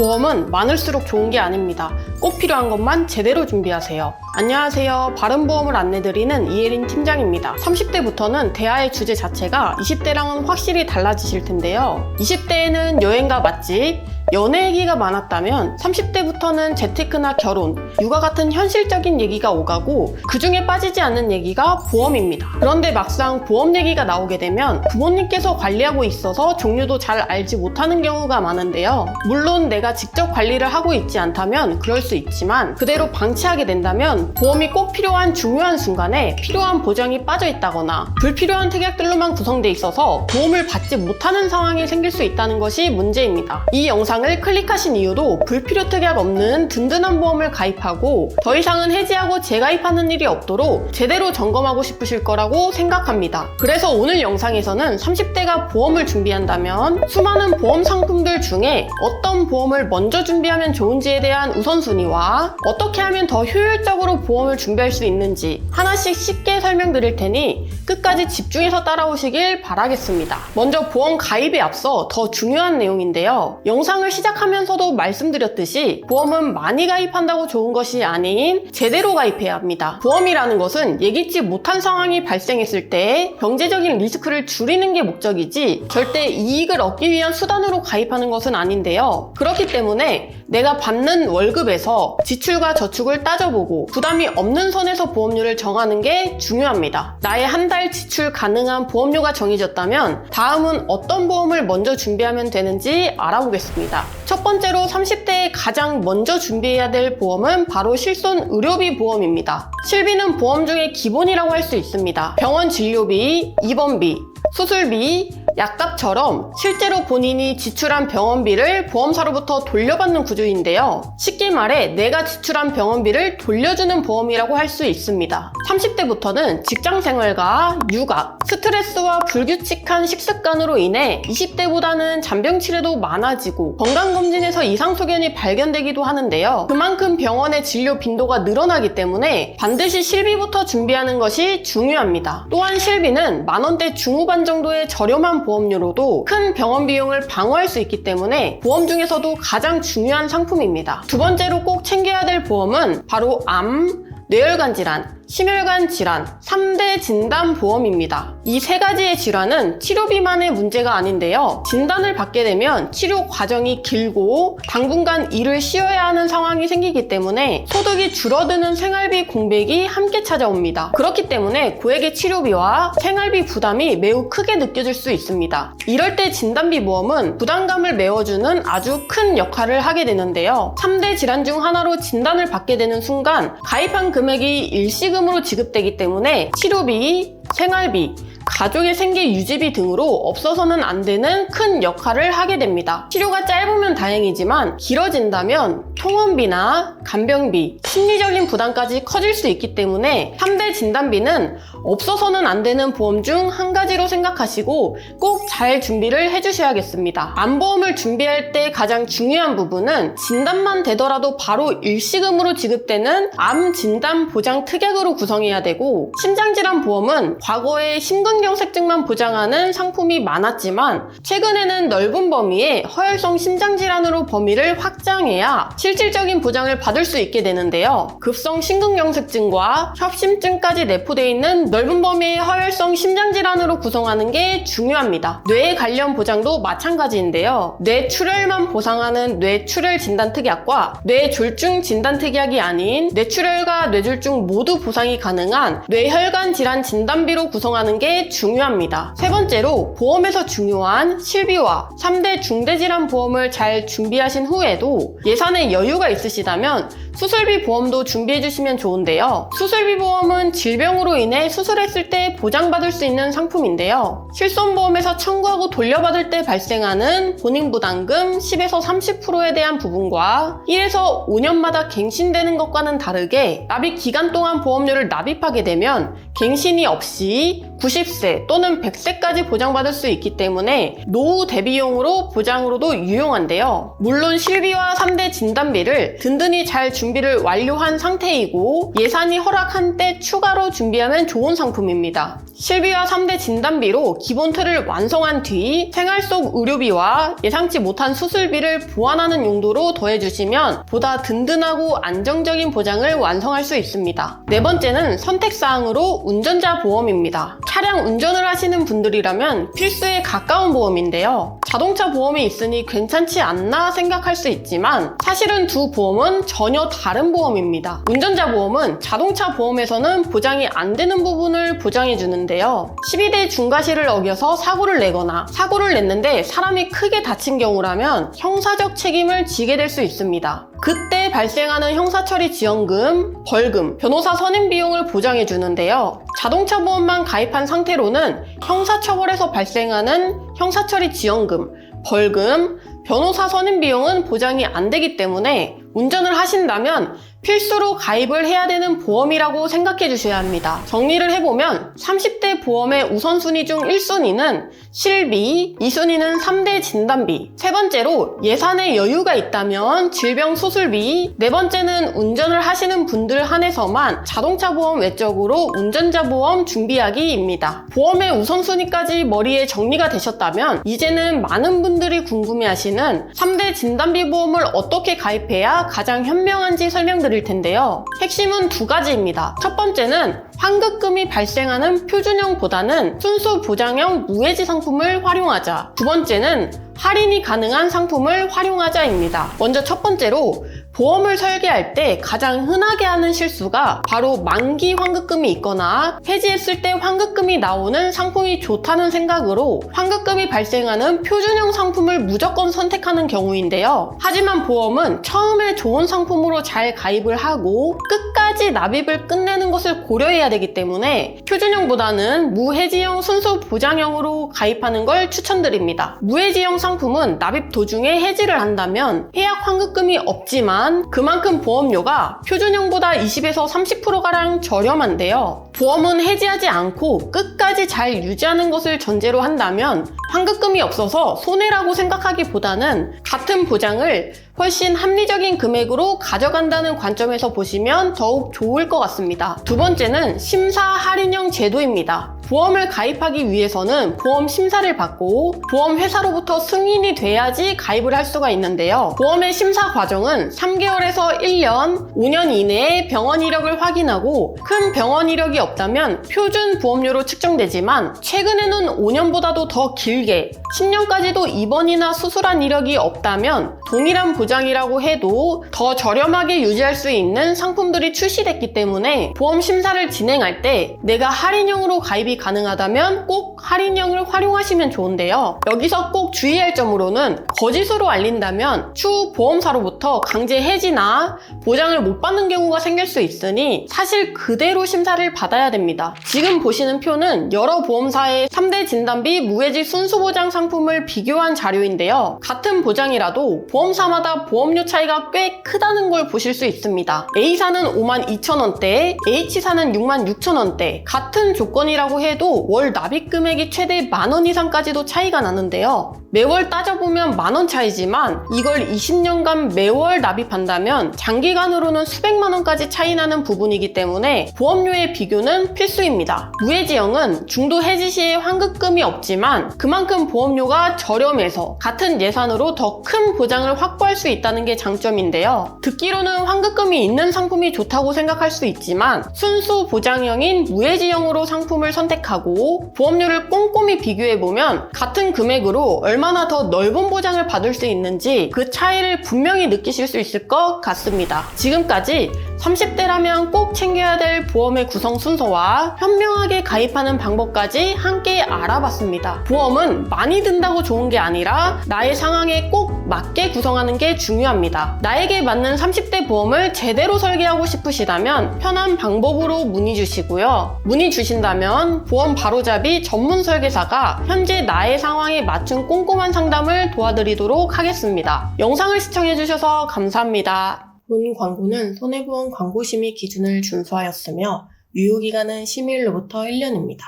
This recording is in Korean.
보험은 많을수록 좋은 게 아닙니다. 꼭 필요한 것만 제대로 준비하세요. 안녕하세요. 바른보험을 안내드리는 이혜린 팀장입니다. 30대부터는 대화의 주제 자체가 20대랑은 확실히 달라지실 텐데요. 20대에는 여행과 맛집, 연애 얘기가 많았다면 30대부터는 재테크나 결혼, 육아 같은 현실적인 얘기가 오가고 그 중에 빠지지 않는 얘기가 보험입니다. 그런데 막상 보험 얘기가 나오게 되면 부모님께서 관리하고 있어서 종류도 잘 알지 못하는 경우가 많은데요. 물론 내가 직접 관리를 하고 있지 않다면 그럴 수 있지만 그대로 방치하게 된다면 보험이 꼭 필요한 중요한 순간에 필요한 보장이 빠져 있다거나 불필요한 특약들로만 구성돼 있어서 도움을 받지 못하는 상황이 생길 수 있다는 것이 문제입니다. 이 영상을 클릭하신 이유도 불필요 특약 없는 든든한 보험을 가입하고 더 이상은 해지하고 재가입하는 일이 없도록 제대로 점검하고 싶으실 거라고 생각합니다. 그래서 오늘 영상에서는 30대가 보험을 준비한다면 수많은 보험 상품들 중에 어떤 보험을 먼저 준비하면 좋은지에 대한 우선순위와 어떻게 하면 더 효율적으로 보험을 준비할 수 있는지 하나씩 쉽게 설명드릴 테니 끝까지 집중해서 따라오시길 바라겠습니다. 먼저 보험 가입에 앞서 더 중요한 내용인데요. 영상을 시작하면서도 말씀드렸듯이 보험은 많이 가입한다고 좋은 것이 아닌 제대로 가입해야 합니다. 보험이라는 것은 예기치 못한 상황이 발생했을 때 경제적인 리스크를 줄이는 게 목적이지 절대 이익을 얻기 위한 수단으로 가입하는 것은 아닌데요. 그렇기 때문에 내가 받는 월급에서 지출과 저축을 따져보고 부담이 없는 선에서 보험료를 정하는 게 중요합니다. 나의 한 달 지출 가능한 보험료가 정해졌다면 다음은 어떤 보험을 먼저 준비하면 되는지 알아보겠습니다. 첫 번째로 30대에 가장 먼저 준비해야 될 보험은 바로 실손 의료비 보험입니다. 실비는 보험 중에 기본이라고 할 수 있습니다. 병원 진료비, 입원비, 수술비, 약값처럼 실제로 본인이 지출한 병원비를 보험사로부터 돌려받는 구조인데요. 쉽게 말해 내가 지출한 병원비를 돌려주는 보험이라고 할 수 있습니다. 30대부터는 직장생활과 육아, 스트레스와 불규칙한 식습관으로 인해 20대보다는 잔병치레도 많아지고 건강검진에서 이상소견이 발견되기도 하는데요. 그만큼 병원의 진료 빈도가 늘어나기 때문에 반드시 실비부터 준비하는 것이 중요합니다. 또한 실비는 만원대 중후반 정도의 저렴한 보험료로도 큰 병원 비용을 방어할 수 있기 때문에 보험 중에서도 가장 중요한 상품입니다. 두 번째로 꼭 챙겨야 될 보험은 바로 암, 뇌혈관 질환, 심혈관 질환, 3대 진단 보험입니다. 이 세 가지의 질환은 치료비만의 문제가 아닌데요. 진단을 받게 되면 치료 과정이 길고 당분간 일을 쉬어야 하는 상황이 생기기 때문에 소득이 줄어드는 생활비 공백이 함께 찾아옵니다. 그렇기 때문에 고액의 치료비와 생활비 부담이 매우 크게 느껴질 수 있습니다. 이럴 때 진단비 보험은 부담감을 메워주는 아주 큰 역할을 하게 되는데요. 3대 질환 중 하나로 진단을 받게 되는 순간 가입한 금액이 일시금으로 지급되기 때문에 치료비, 생활비, 가족의 생계 유지비 등으로 없어서는 안 되는 큰 역할을 하게 됩니다. 치료가 짧으면 다행이지만 길어진다면 통원비나 간병비, 심리적인 부담까지 커질 수 있기 때문에 3대 진단비는 없어서는 안 되는 보험 중 한 가지로 생각하시고 꼭 잘 준비를 해주셔야겠습니다. 암보험을 준비할 때 가장 중요한 부분은 진단만 되더라도 바로 일시금으로 지급되는 암 진단 보장 특약으로 구성해야 되고, 심장질환 보험은 과거에 심근경색증만 보장하는 상품이 많았지만 최근에는 넓은 범위의 허혈성 심장질환으로 범위를 확장해야 실질적인 보장을 받을 수 있게 되는데요. 급성 심근경색증과 협심증까지 내포되어 있는 넓은 범위의 허혈성 심장질환으로 구성하는 게 중요합니다. 뇌 관련 보장도 마찬가지인데요. 뇌출혈만 보상하는 뇌출혈 진단특약과 뇌졸중 진단특약이 아닌 뇌출혈과 뇌졸중 모두 보상이 가능한 뇌혈관 질환 진단비로 구성하는 게 중요합니다. 세 번째로 보험에서 중요한 실비와 3대 중대질환 보험을 잘 준비하신 후에도 예산에 여유가 있으시다면 수술비 보험도 준비해주시면 좋은데요. 수술비 보험은 질병으로 인해 수술했을 때 보장받을 수 있는 상품인데요. 실손보험에서 청구하고 돌려받을 때 발생하는 본인부담금 10에서 30%에 대한 부분과 1에서 5년마다 갱신되는 것과는 다르게 납입 기간 동안 보험료를 납입하게 되면 갱신이 없이 90세 또는 100세까지 보장받을 수 있기 때문에 노후 대비용으로 보장으로도 유용한데요. 물론 실비와 3대 진단비를 든든히 잘 준비를 완료한 상태이고 예산이 허락한 때 추가로 준비하면 좋은 상품입니다. 실비와 3대 진단비로 기본 틀을 완성한 뒤 생활 속 의료비와 예상치 못한 수술비를 보완하는 용도로 더해주시면 보다 든든하고 안정적인 보장을 완성할 수 있습니다. 네 번째는 선택사항으로 운전자 보험입니다. 차량 운전을 하시는 분들이라면 필수에 가까운 보험인데요. 자동차 보험이 있으니 괜찮지 않나 생각할 수 있지만 사실은 두 보험은 전혀 다른 보험입니다. 운전자 보험은 자동차 보험에서는 보장이 안 되는 부분을 보장해 주는데요. 12대 중과실을 어겨서 사고를 내거나 사고를 냈는데 사람이 크게 다친 경우라면 형사적 책임을 지게 될 수 있습니다. 그때 발생하는 형사처리 지원금, 벌금, 변호사 선임 비용을 보장해 주는데요. 자동차 보험만 가입한 상태로는 형사처벌에서 발생하는 형사처리 지원금, 벌금, 변호사 선임 비용은 보장이 안 되기 때문에 운전을 하신다면 필수로 가입을 해야 되는 보험이라고 생각해 주셔야 합니다. 정리를 해보면 30대 보험의 우선순위 중 1순위는 실비, 2순위는 3대 진단비, 세 번째로 예산에 여유가 있다면 질병 수술비, 네 번째는 운전을 하시는 분들 한해서만 자동차 보험 외적으로 운전자 보험 준비하기입니다. 보험의 우선순위까지 머리에 정리가 되셨다면 이제는 많은 분들이 궁금해하시는 3대 진단비 보험을 어떻게 가입해야 가장 현명한지 설명드릴 텐데요. 핵심은 두 가지입니다. 첫 번째는 환급금이 발생하는 표준형보다는 순수 보장형 무해지 상품을 활용하자. 두 번째는 할인이 가능한 상품을 활용하자입니다. 먼저 첫 번째로 보험을 설계할 때 가장 흔하게 하는 실수가 바로 만기 환급금이 있거나 해지했을 때 환급금이 나오는 상품이 좋다는 생각으로 환급금이 발생하는 표준형 상품을 무조건 선택하는 경우인데요. 하지만 보험은 처음에 좋은 상품으로 잘 가입을 하고 끝까지 납입을 끝내는 것을 고려해야 되기 때문에 표준형보다는 무해지형 순수 보장형으로 가입하는 걸 추천드립니다. 무해지형 상품은 납입 도중에 해지를 한다면 해약 환급금이 없지만 그만큼 보험료가 표준형보다 20에서 30%가량 저렴한데요. 보험은 해지하지 않고 끝까지 잘 유지하는 것을 전제로 한다면 환급금이 없어서 손해라고 생각하기보다는 같은 보장을 훨씬 합리적인 금액으로 가져간다는 관점에서 보시면 더욱 좋을 것 같습니다. 두 번째는 심사 할인형 제도입니다. 보험을 가입하기 위해서는 보험 심사를 받고 보험 회사로부터 승인이 돼야지 가입을 할 수가 있는데요. 보험의 심사 과정은 3개월에서 1년, 5년 이내에 병원 이력을 확인하고 큰 병원 이력이 없다면 표준 보험료로 측정되지만 최근에는 5년보다도 더 길게 10년까지도 입원이나 수술한 이력이 없다면 동일한 보장이라고 해도 더 저렴하게 유지할 수 있는 상품들이 출시됐기 때문에 보험 심사를 진행할 때 내가 할인형으로 가입이 가능하다면 꼭 할인형을 활용하시면 좋은데요. 여기서 꼭 주의할 점으로는 거짓으로 알린다면 추후 보험사로부터 강제 해지나 보장을 못 받는 경우가 생길 수 있으니 사실 그대로 심사를 받아야 됩니다. 지금 보시는 표는 여러 보험사의 3대 진단비 무해지 순수보장 상품을 비교한 자료인데요. 같은 보장이라도 보험사마다 보험료 차이가 꽤 크다는 걸 보실 수 있습니다. A사는 52,000원대, H사는 66,000원대, 같은 조건이라고 해도 월 납입 금액이 최대 10,000원 이상까지도 차이가 나는데요. 매월 따져보면 10,000원 차이지만 이걸 20년간 매월 납입한다면 장기간으로는 수백만 원까지 차이 나는 부분이기 때문에 보험료의 비교는 필수입니다. 무해지형은 중도 해지 시에 환급금이 없지만 그만큼 보험료가 저렴해서 같은 예산으로 더 큰 보장을 확보할 수 있다는 게 장점인데요. 듣기로는 환급금이 있는 상품이 좋다고 생각할 수 있지만 순수 보장형인 무해지형으로 상품을 선택하고 보험료를 꼼꼼히 비교해보면 같은 금액으로 얼마나 더 넓은 보장을 받을 수 있는지 그 차이를 분명히 느끼실 수 있을 것 같습니다. 지금까지 30대라면 꼭 챙겨야 될 보험의 구성 순서와 현명하게 가입하는 방법까지 함께 알아봤습니다. 보험은 많이 든다고 좋은 게 아니라 나의 상황에 꼭 맞게 구성하는 게 중요합니다. 나에게 맞는 30대 보험을 제대로 설계하고 싶으시다면 편한 방법으로 문의 주시고요. 문의 주신다면 보험 바로잡이 전문 설계사가 현재 나의 상황에 맞춘 꼼꼼한 상담을 도와드리도록 하겠습니다. 영상을 시청해주셔서 감사합니다. 본 광고는 손해보험 광고심의 기준을 준수하였으며 유효기간은 심의일로부터 1년입니다.